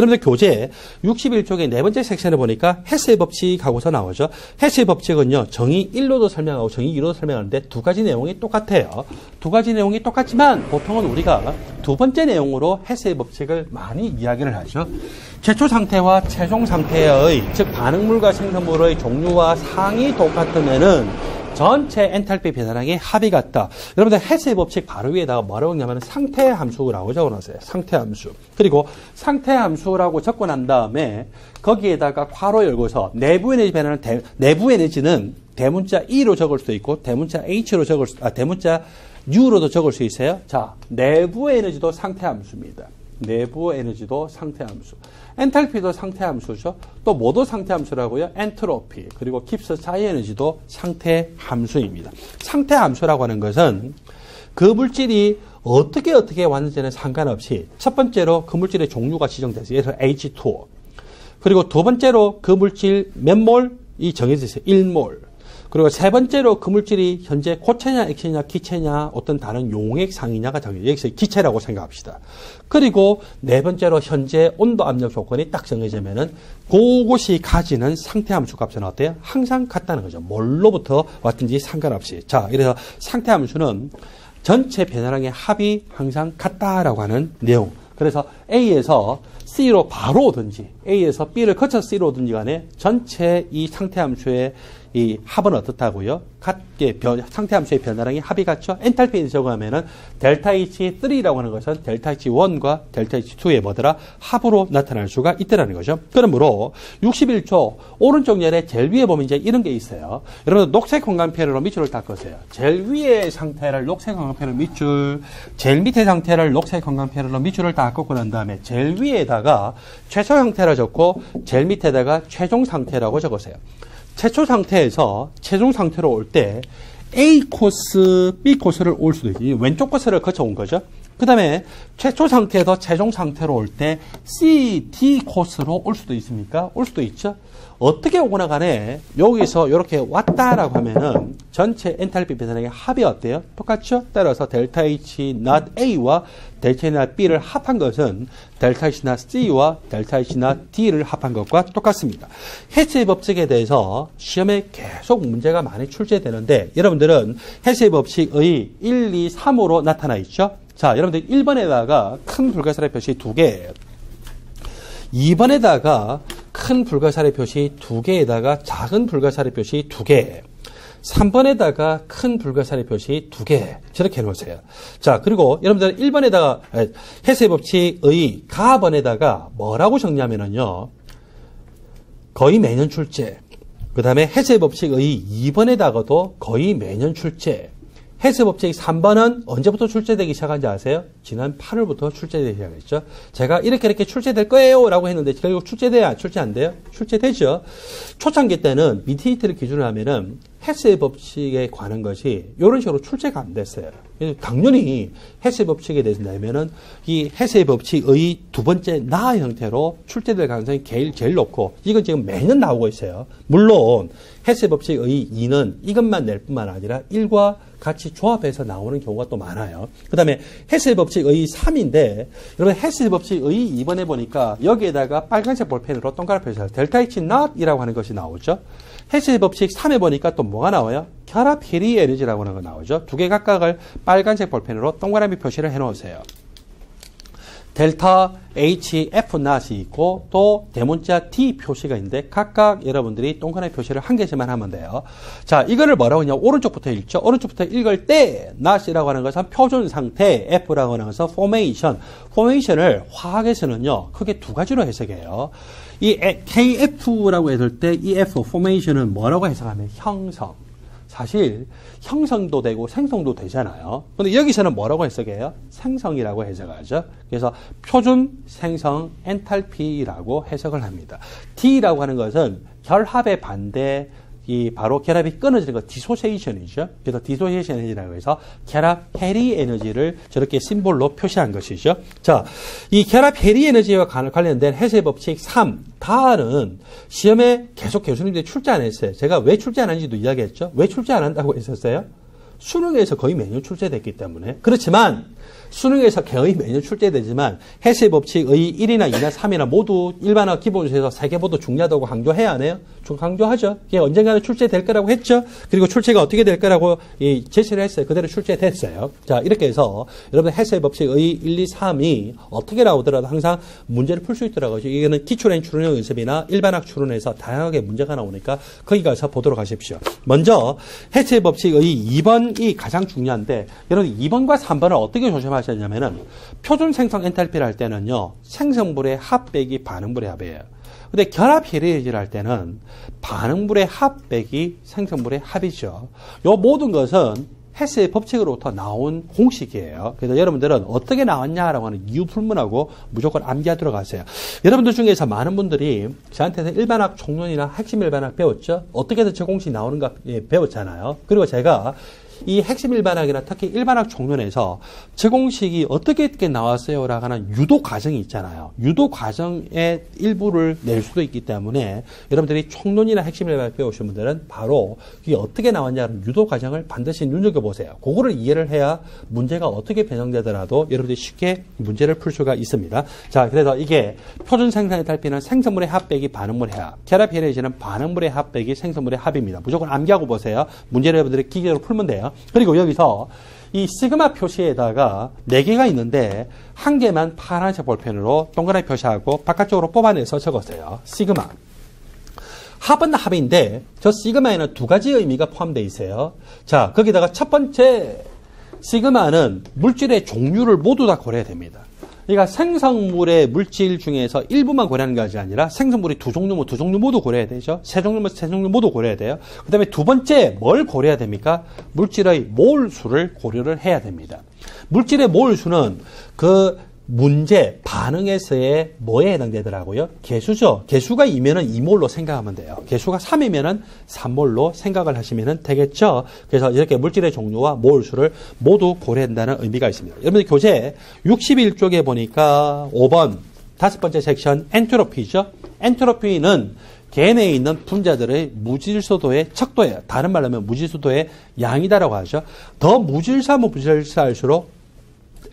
여러분들 교재 61쪽의 네 번째 섹션을 보니까 헤스의 법칙하고서 나오죠. 헤스의 법칙은요, 정의 1로도 설명하고 정의 2로도 설명하는데 두 가지 내용이 똑같아요. 두 가지 내용이 똑같지만 보통은 우리가 두 번째 내용으로 헤스의 법칙을 많이 이야기를 하죠. 최초 상태와 최종 상태의, 즉 반응물과 생성물의 종류와 상이 똑같으면은 전체 엔탈피 배달량의 합이 같다. 여러분들 헤스의 법칙 바로 위에다가 뭐라고 적냐면 상태 함수라고 적어놨어요. 상태 함수. 그리고 상태 함수라고 적고 난 다음에 거기에다가 괄호 열고서 내부 에너지 변화는 내부 에너지는 대문자 E로 적을 수도 있고 대문자 H로 적을 수, 대문자 U로도 적을 수 있어요. 자, 내부 에너지도 상태 함수입니다. 내부 에너지도 상태 함수. 엔탈피도 상태 함수죠. 또 뭐도 상태 함수라고요? 엔트로피. 그리고 깁스 자이 에너지도 상태 함수입니다. 상태 함수라고 하는 것은 그 물질이 어떻게 왔는지는 상관없이 첫 번째로 그 물질의 종류가 지정돼서 예를 들어 H2O. 그리고 두 번째로 그 물질 몇 몰이 정해져 있어요. 1몰. 그리고 세 번째로 그 물질이 현재 고체냐, 액체냐, 기체냐, 어떤 다른 용액상이냐가 정해져 여기서 기체라고 생각합시다. 그리고 네 번째로 현재 온도 압력 조건이 딱 정해지면은 그것이 가지는 상태 함수 값은 어때요? 항상 같다는 거죠. 뭘로부터 왔든지 상관없이. 자, 이래서 상태 함수는 전체 변화량의 합이 항상 같다라고 하는 내용. 그래서 A에서 C로 바로 오든지 A에서 B를 거쳐서 C로 오든지 간에 전체 이 상태 함수의 이 합은 어떻다고요? 같게 상태 함수의 변화량이 합이 같죠? 엔탈피에 적어하면은 델타 H3라고 하는 것은 델타 H1과 델타 H2의 뭐더라? 합으로 나타날 수가 있다라는 거죠. 그러므로 61초 오른쪽 열에 제일 위에 보면 이제 이런 게 있어요. 여러분 녹색 형광펜으로 밑줄을 닦으세요. 제일 위의 상태를 녹색 형광펜으로 밑줄, 제일 밑에 상태를 녹색 형광펜으로 밑줄을 닦고 난 다음에 제일 위에다가 최소 상태를 적고 제일 밑에다가 최종 상태라고 적으세요. 최초 상태에서 최종 상태로 올 때 A 코스, B 코스를 올 수도 있지. 왼쪽 코스를 거쳐온 거죠. 그 다음에 최초 상태에서 최종 상태로 올 때 C, D 코스로 올 수도 있습니까? 올 수도 있죠. 어떻게 오거나 간에 여기서 이렇게 왔다라고 하면은 전체 엔탈피 배산량의 합이 어때요? 똑같죠? 따라서 델타 H not A와 델타 H not B를 합한 것은 델타 H not C와 델타 H not D를 합한 것과 똑같습니다. 헤스의 법칙에 대해서 시험에 계속 문제가 많이 출제되는데 여러분들은 헤스의 법칙의 1, 2, 3으로 나타나 있죠? 자, 여러분들 1번에다가 큰 불가사리 표시 2개, 2번에다가 큰 불가사리 표시 2개에다가 작은 불가사리 표시 2개, 3번에다가 큰 불가사리 표시 2개 저렇게 해놓으세요. 자, 그리고 여러분들 1번에다가 헤스의 법칙의 가번에다가 뭐라고 정리하면은요, 거의 매년 출제. 그 다음에 헤스의 법칙의 2번에다가도 거의 매년 출제. 헤스의 법칙 3번은 언제부터 출제되기 시작한지 아세요? 지난 8월부터 출제되기 시작했죠. 제가 이렇게 출제될 거예요 라고 했는데 결국 출제돼야 출제 안 돼요? 출제되죠. 초창기 때는 미티히트를 기준으로 하면은 헤스의 법칙에 관한 것이 이런 식으로 출제가 안 됐어요. 당연히 헤스의 법칙에 대해서 내면은 이 헤스의 법칙의 두 번째 나 형태로 출제될 가능성이 제일 높고 이건 지금 매년 나오고 있어요. 물론 헤스의 법칙의 2는 이것만 낼 뿐만 아니라 1과 같이 조합해서 나오는 경우가 또 많아요. 그 다음에 헤스의 법칙의 3인데 여러분 헤스의 법칙의 2번에 보니까 여기에다가 빨간색 볼펜으로 동그랗게 표시해서 델타 H not 이라고 하는 것이 나오죠. 헤스의 법칙 3에 보니까 또 뭐가 나와요? 결합 해리 에너지라고 하는 거 나오죠. 두 개 각각을 빨간색 볼펜으로 동그라미 표시를 해놓으세요. 델타 HF not이 있고 또 대문자 D 표시가 있는데 각각 여러분들이 동그라미 표시를 한 개씩만 하면 돼요. 자, 이거를 뭐라고 하냐? 오른쪽부터 읽죠. 오른쪽부터 읽을 때 not이라고 하는 것은 표준 상태, F라고 하는 것은 formation. formation을 화학에서는요 크게 두 가지로 해석해요. 이 KF라고 했을 때 이 F formation은 뭐라고 해석하면 형성. 사실 형성도 되고 생성도 되잖아요. 근데 여기서는 뭐라고 해석해요? 생성이라고 해석하죠. 그래서 표준 생성 엔탈피라고 해석을 합니다. D라고 하는 것은 결합의 반대, 이 바로 결합이 끊어지는 거 디소시에이션이죠. 그래서 디소시에이션 에너지라고 해서 결합 해리 에너지를 저렇게 심볼로 표시한 것이죠. 자, 이 결합 해리 에너지와 관련된 헤스의 법칙 3 다는 시험에 계속 교수님들이 출제 안 했어요. 제가 왜 출제 안 하는지도 이야기했죠. 왜 출제 안 한다고 했었어요? 수능에서 거의 매년 출제됐기 때문에. 그렇지만 수능에서 거의 매년 출제되지만 해수의 법칙의 1이나 2나 3이나 모두 일반화 기본수에서 세계보도 중요하다고 강조해야 하네요. 좀 강조하죠. 이게 언젠가는 출제될 거라고 했죠. 그리고 출제가 어떻게 될 거라고 제시를 했어요. 그대로 출제됐어요. 자, 이렇게 해서 여러분 해수의 법칙의 1, 2, 3이 어떻게 나오더라도 항상 문제를 풀 수 있더라고요. 이거는 기출행 추론형 연습이나 일반학 추론에서 다양하게 문제가 나오니까 거기 가서 보도록 하십시오. 먼저 해수의 법칙의 2번이 가장 중요한데 여러분 2번과 3번을 어떻게 조심하셔야냐면은 표준 생성 엔탈피를 할 때는요. 생성물의 합 빼기 반응물의 합이에요. 근데 결합 혈액질 할 때는 반응물의 합 빼기 생성물의 합이죠. 요 모든 것은 해수의 법칙으로부터 나온 공식이에요. 그래서 여러분들은 어떻게 나왔냐라고 하는 이유 불문하고 무조건 암기하도록 하세요. 여러분들 중에서 많은 분들이 저한테는 일반학 총론이나 핵심 일반학 배웠죠? 어떻게든 저 공식 나오는가 배웠잖아요. 그리고 제가 이 핵심 일반학이나 특히 일반학 총론에서 저 공식이 어떻게 나왔어요? 라고 하는 유도 과정이 있잖아요. 유도 과정의 일부를 낼 수도 있기 때문에 여러분들이 총론이나 핵심 일반학 배우신 분들은 바로 이게 어떻게 나왔냐는 유도 과정을 반드시 눈여겨보세요. 그거를 이해를 해야 문제가 어떻게 변형되더라도 여러분들이 쉽게 문제를 풀 수가 있습니다. 자, 그래서 이게 표준 생성의 탈피는 생성물의 합 빼기 반응물의 합, 결합 혈액질은 반응물의 합 빼기 생성물의 합입니다. 무조건 암기하고 보세요. 문제를 여러분들이 기계로 풀면 돼요. 그리고 여기서 이 시그마 표시에다가 4개가 있는데 한 개만 파란색 볼펜으로 동그라미 표시하고 바깥쪽으로 뽑아내서 적었어요. 시그마. 합은 합인데 저 시그마에는 2가지 의미가 포함되어 있어요. 자, 거기다가 첫 번째 시그마는 물질의 종류를 모두 다 고려해야 됩니다. 그러니까 생성물의 물질 중에서 일부만 고려하는 것이 아니라 생성물이 2종류면 2종류 모두 고려해야 되죠. 3종류면 3종류 모두 고려해야 돼요. 그 다음에 두 번째 뭘 고려해야 됩니까? 물질의 몰수를 고려를 해야 됩니다. 물질의 몰수는 그 문제, 반응에서의 뭐에 해당되더라고요? 개수죠. 개수가 2면은 2몰로 생각하면 돼요. 개수가 3이면은 3몰로 생각을 하시면 되겠죠. 그래서 이렇게 물질의 종류와 몰수를 모두 고려한다는 의미가 있습니다. 여러분들 교재 61쪽에 보니까 5번, 5번째 섹션 엔트로피죠. 엔트로피는 개내에 있는 분자들의 무질서도의 척도예요. 다른 말로 하면 무질서도의 양이다라고 하죠. 더 무질서하면 무질서할수록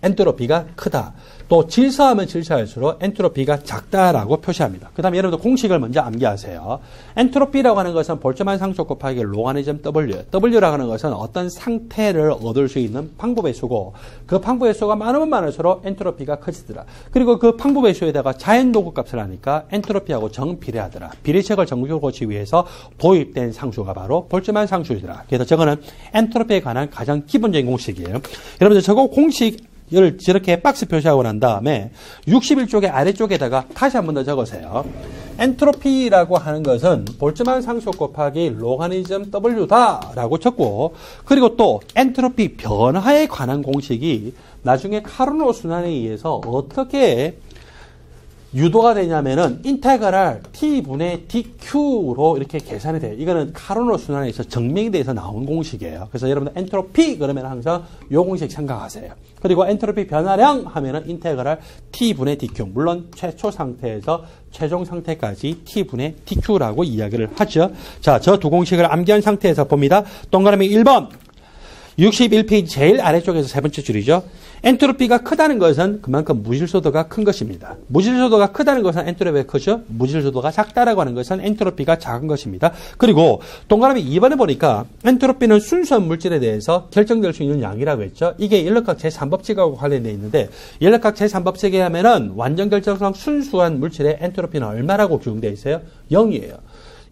엔트로피가 크다. 또 질서하면 질서할수록 엔트로피가 작다라고 표시합니다. 그 다음에 여러분들 공식을 먼저 암기하세요. 엔트로피라고 하는 것은 볼트만 상수 곱하기 로가리즘 W. W라고 하는 것은 어떤 상태를 얻을 수 있는 방법의 수고, 그 방법의 수가 많으면 많을수록 엔트로피가 커지더라. 그리고 그 방법의 수에다가 자연 도구 값을 하니까 엔트로피하고 정비례하더라. 비례식을 정규로 고치기 위해서 도입된 상수가 바로 볼트만 상수이더라. 그래서 저거는 엔트로피에 관한 가장 기본적인 공식이에요. 여러분들 저거 공식 을 저렇게 박스 표시하고 난 다음에 61쪽의 아래쪽에다가 다시 한 번 더 적으세요. 엔트로피라고 하는 것은 볼트만 상수 곱하기 로가리즘 W다 라고 적고, 그리고 또 엔트로피 변화에 관한 공식이 나중에 카르노 순환에 의해서 어떻게 유도가 되냐면은 인테그랄 T분의 dQ로 이렇게 계산이 돼요. 이거는 카르노 순환에서 증명이 돼서 나온 공식이에요. 그래서 여러분들 엔트로피 그러면 항상 요 공식 생각하세요. 그리고 엔트로피 변화량 하면은 인테그랄 T분의 dQ. 물론 최초 상태에서 최종 상태까지 T분의 dQ라고 이야기를 하죠. 자, 저 두 공식을 암기한 상태에서 봅니다. 동그라미 1번. 61페이지 제일 아래쪽에서 세 번째 줄이죠. 엔트로피가 크다는 것은 그만큼 무질서도가 큰 것입니다. 무질서도가 크다는 것은 엔트로피가 크죠. 무질서도가 작다라고 하는 것은 엔트로피가 작은 것입니다. 그리고 동그라미 2번에 보니까 엔트로피는 순수한 물질에 대해서 결정될 수 있는 양이라고 했죠. 이게 연력학 제3법칙하고 관련되어 있는데 연력학 제3법칙에 하면은 완전 결정성 순수한 물질의 엔트로피는 얼마라고 규정되어 있어요? 0이에요.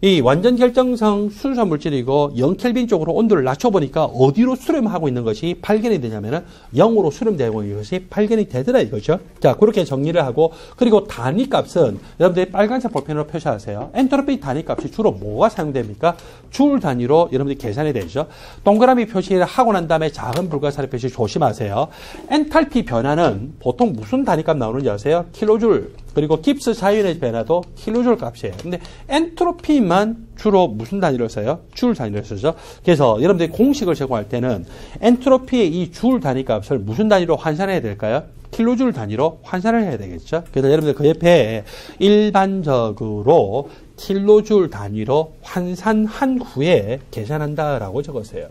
이 완전 결정성 순수한 물질이고 0켈빈 쪽으로 온도를 낮춰보니까 어디로 수렴하고 있는 것이 발견이 되냐면은 0으로 수렴되고 있는 것이 발견이 되더라 이거죠. 자, 그렇게 정리를 하고, 그리고 단위값은 여러분들이 빨간색 볼펜으로 표시하세요. 엔트로피 단위값이 주로 뭐가 사용됩니까? 줄 단위로 여러분들이 계산이 되죠. 동그라미 표시를 하고 난 다음에 작은 불가사리 표시 조심하세요. 엔탈피 변화는 보통 무슨 단위값 나오는지 아세요? 킬로줄. 그리고 깁스 자연의 변화도 킬로줄 값이에요. 근데 엔트로피만 주로 무슨 단위로 써요? 줄 단위로 쓰죠. 그래서 여러분들이 공식을 제공할 때는 엔트로피의 이 줄 단위 값을 무슨 단위로 환산해야 될까요? 킬로줄 단위로 환산을 해야 되겠죠. 그래서 여러분들 그 옆에 일반적으로 킬로줄 단위로 환산한 후에 계산한다라고 적었어요.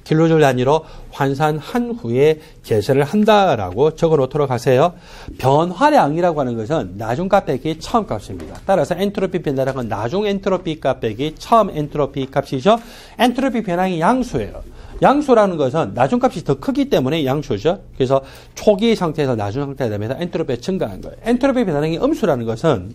킬로줄 단위로 환산한 후에 계산을 한다라고 적어 놓도록 하세요. 변화량이라고 하는 것은 나중값 빼기 처음 값입니다. 따라서 엔트로피 변화량은 건 나중 엔트로피 값 빼기 처음 엔트로피 값이죠. 엔트로피 변화량이 양수예요. 양수라는 것은 나중값이 더 크기 때문에 양수죠. 그래서 초기 상태에서 나중 상태가 되면서 엔트로피가 증가한 거예요. 엔트로피 변화량이 음수라는 것은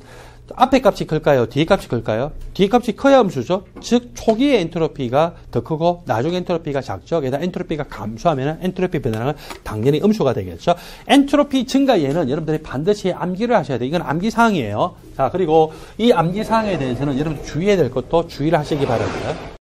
앞에 값이 클까요? 뒤에 값이 클까요? 뒤에 값이 커야 음수죠. 즉 초기의 엔트로피가 더 크고 나중 엔트로피가 작죠. 게다가 엔트로피가 감소하면 엔트로피 변화량은 당연히 음수가 되겠죠. 엔트로피 증가 예는 여러분들이 반드시 암기를 하셔야 돼요. 이건 암기사항이에요. 자, 그리고 이 암기사항에 대해서는 여러분 주의해야 될 것도 주의를 하시기 바랍니다.